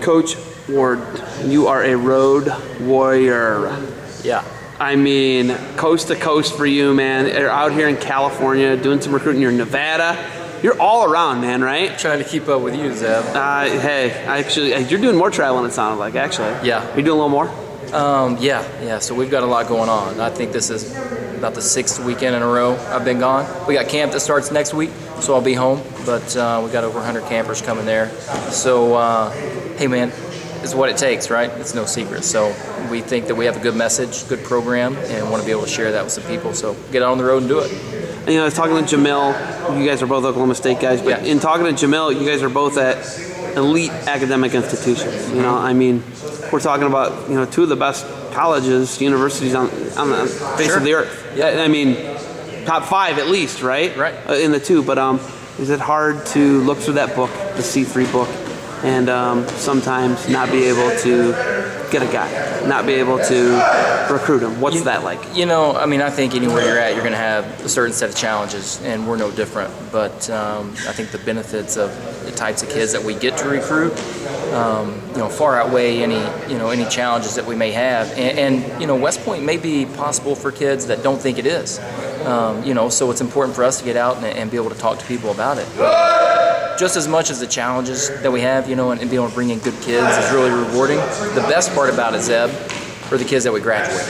Coach Ward, you are a road warrior. Yeah. I mean, coast to coast for you, man. You're out here in California doing some recruiting. You're in Nevada. You're all around, man, right? Trying to keep up with you, Zeb. Hey, actually, you're doing more traveling, it sounded like, actually. Yeah. Are you doing a little more? Yeah. So we've got a lot going on. I think this is about the 6th weekend in a row I've been gone. We got camp that starts next week, so I'll be home. But we got over 100 campers coming there. So, hey, man, it's what it takes, right? It's no secret. So we think that we have a good message, good program, and want to be able to share that with some people. So get out on the road and do it. And, I was talking to Jamil. You guys are both Oklahoma State guys, but in talking to Jamil, you guys are both at elite academic institutions. I mean, we're talking about two of the best colleges, universities on the face of the earth. Yeah. I mean, top 5 at least, right? Right. In the 2, but is it hard to look through that book, the C3 book, and sometimes not be able to get a guy, not be able to recruit him? What's that like? I think anywhere you're at, you're going to have a certain set of challenges, and we're no different. But I think the benefits of the types of kids that we get to recruit, far outweigh any challenges that we may have. And West Point may be possible for kids that don't think it is. So it's important for us to get out and be able to talk to people about it. Just as much as the challenges that we have, and being able to bring in good kids is really rewarding. The best part about it, Zeb, are the kids that we graduate.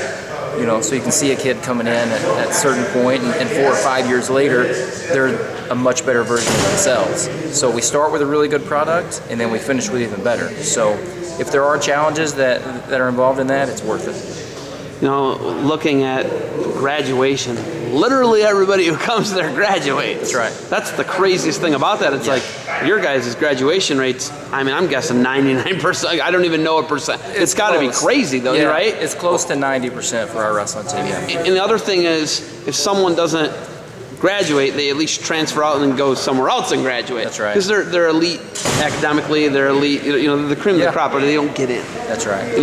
So you can see a kid coming in at a certain point, and 4 or 5 years later, they're a much better version of themselves. So we start with a really good product, and then we finish with even better. So if there are challenges that are involved in that, it's worth it. Looking at graduation, literally everybody who comes there graduates. That's right. That's the craziest thing about that. It's like your guys' graduation rates, I'm guessing 99%. I don't even know a percent. It's got to be crazy, though, right? It's close to 90% for our wrestling team. Yeah. And the other thing is, if someone doesn't graduate, they at least transfer out and then go somewhere else and graduate. That's right. Because they're elite academically, they're elite, they're the cream of the crop, but they don't get in. That's right.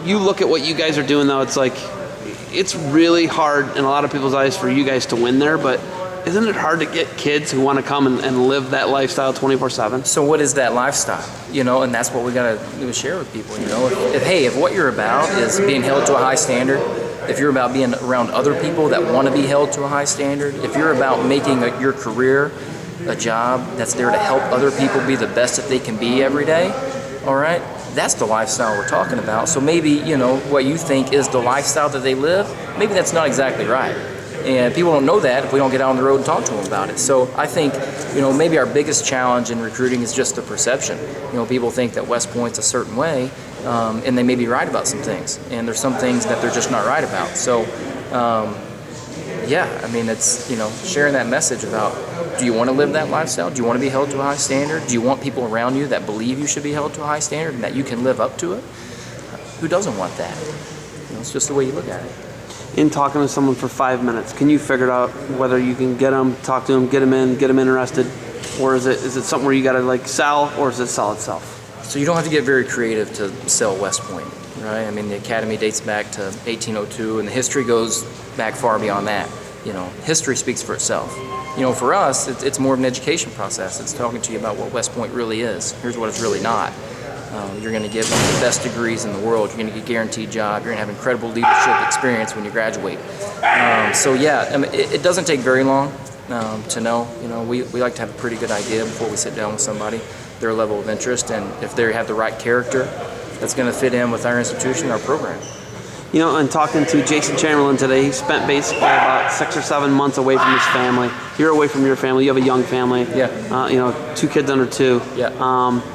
You look at what you guys are doing, though, it's like, it's really hard in a lot of people's eyes for you guys to win there, but isn't it hard to get kids who want to come and live that lifestyle 24/7? So what is that lifestyle? And that's what we got to share with people. If what you're about is being held to a high standard, if you're about being around other people that want to be held to a high standard, if you're about making your career a job that's there to help other people be the best that they can be every day, all right? That's the lifestyle we're talking about. So maybe, what you think is the lifestyle that they live, maybe that's not exactly right. And people don't know that if we don't get out on the road and talk to them about it. So I think, maybe our biggest challenge in recruiting is just the perception. People think that West Point's a certain way, and they may be right about some things. And there's some things that they're just not right about. So, it's, sharing that message about, do you want to live that lifestyle? Do you want to be held to a high standard? Do you want people around you that believe you should be held to a high standard and that you can live up to it? Who doesn't want that? It's just the way you look at it. In talking to someone for 5 minutes, can you figure out whether you can get them, talk to them, get them interested, or is it something where you got to sell, or is it sell itself? So you don't have to get very creative to sell West Point, right? The academy dates back to 1802, and the history goes back far beyond that. History speaks for itself. For us, it's more of an education process. It's talking to you about what West Point really is. Here's what it's really not. You're going to get one of the best degrees in the world. You're going to get a guaranteed job. You're going to have incredible leadership experience when you graduate. It doesn't take very long to know. We like to have a pretty good idea before we sit down with somebody, their level of interest, and if they have the right character that's going to fit in with our institution, our program. And talking to Jason Chamberlain today, he spent basically about 6 or 7 months away from his family. You're away from your family. You have a young family. Yeah. 2 kids under 2. Yeah.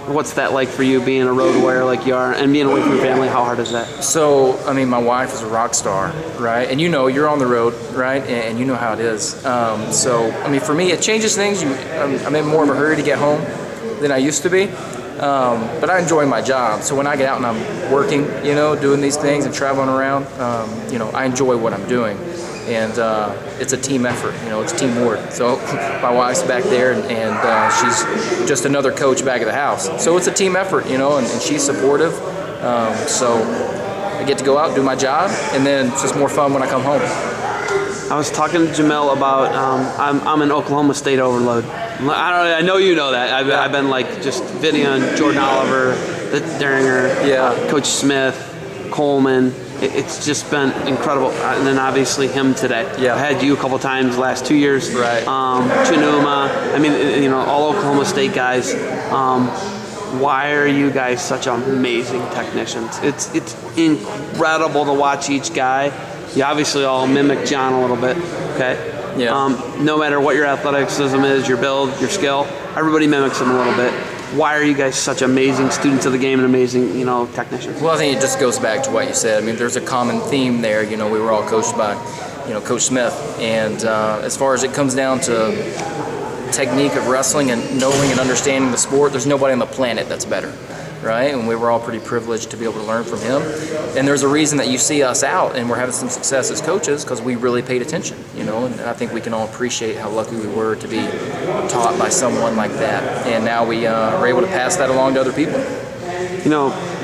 What's that like for you, being a road warrior like you are, and being away from your family? How hard is that? So, my wife is a rock star, right? And you're on the road, right? And you know how it is. For me, it changes things. I'm in more of a hurry to get home than I used to be. But I enjoy my job. So when I get out and I'm working, doing these things and traveling around, I enjoy what I'm doing. And it's a team effort, it's teamwork. So my wife's back there and she's just another coach back at the house. So it's a team effort, and she's supportive. So I get to go out, do my job, and then it's just more fun when I come home. I was talking to Jamil about I'm an Oklahoma State overload. I know you know that. I've been like just videoing Jordan Oliver, the Deringer, Coach Smith, Coleman. It's just been incredible, and then obviously him today. I had you a couple times the last 2 years. Right. Chinuma. I mean, all Oklahoma State guys. Why are you guys such amazing technicians? It's incredible to watch each guy. You obviously all mimic John a little bit, okay? Yeah. No matter what your athleticism is, your build, your skill, everybody mimics him a little bit. Why are you guys such amazing students of the game and amazing, technicians? Well, I think it just goes back to what you said. I mean, there's a common theme there. We were all coached by, Coach Smith. And as far as it comes down to technique of wrestling and knowing and understanding the sport, there's nobody on the planet that's better, right? And we were all pretty privileged to be able to learn from him. And there's a reason that you see us out and we're having some success as coaches, because we really paid attention, and I think we can all appreciate how lucky we were to be taught by someone like that. And now we are able to pass that along to other people.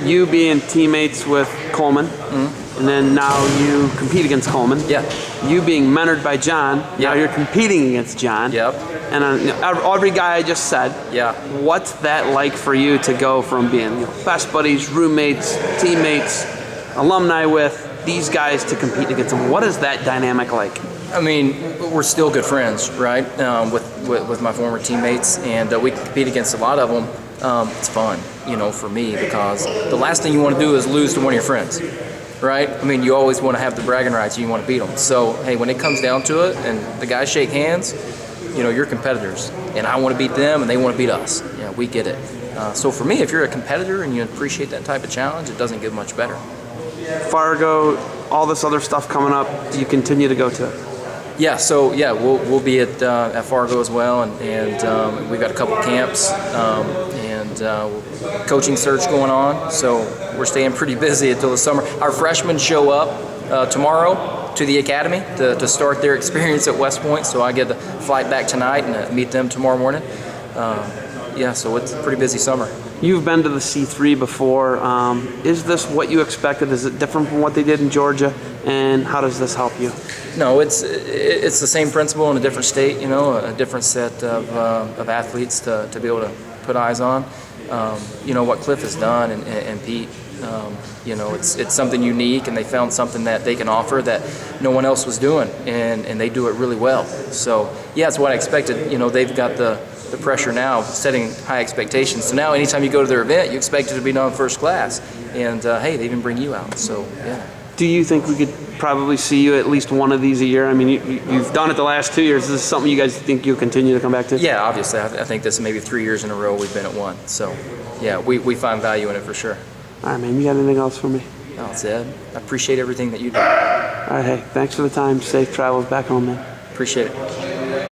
You being teammates with Coleman, and then now you compete against Coleman. Yeah. You being mentored by John, now you're competing against John. Yep. And every guy I just said, what's that like for you to go from being best buddies, roommates, teammates, alumni with these guys to compete against them? What is that dynamic like? I mean, we're still good friends, right, with my former teammates, and we compete against a lot of them. It's fun, for me, because the last thing you want to do is lose to one of your friends, right? I mean, you always want to have the bragging rights, and you want to beat them. So, hey, when it comes down to it and the guys shake hands, you're competitors, and I want to beat them, and they want to beat us. Yeah, we get it. So for me, if you're a competitor and you appreciate that type of challenge, it doesn't get much better. Fargo, all this other stuff coming up, do you continue to go to it? Yeah, so we'll be at Fargo as well, and we've got a couple camps and coaching search going on. So we're staying pretty busy until the summer. Our freshmen show up tomorrow to the academy to start their experience at West Point. So I get the flight back tonight and meet them tomorrow morning. So it's a pretty busy summer. You've been to the C3 before. Is this what you expected? Is it different from what they did in Georgia? And how does this help you? No, it's the same principle in a different state, a different set of athletes to be able to put eyes on. What Cliff has done and Pete, it's something unique, and they found something that they can offer that no one else was doing, and they do it really well. So, it's what I expected. They've got the pressure now, setting high expectations. So now anytime you go to their event, you expect it to be done first class. And, hey, they even bring you out. So, yeah. Do you think we could probably see you at least one of these a year? I mean, you've done it the last 2 years. Is this something you guys think you'll continue to come back to? Yeah, obviously. I think this is maybe 3 years in a row we've been at one. So, we find value in it for sure. All right, man. You got anything else for me? No, that's it. I appreciate everything that you do. All right, hey, thanks for the time. Safe travels back home, man. Appreciate it.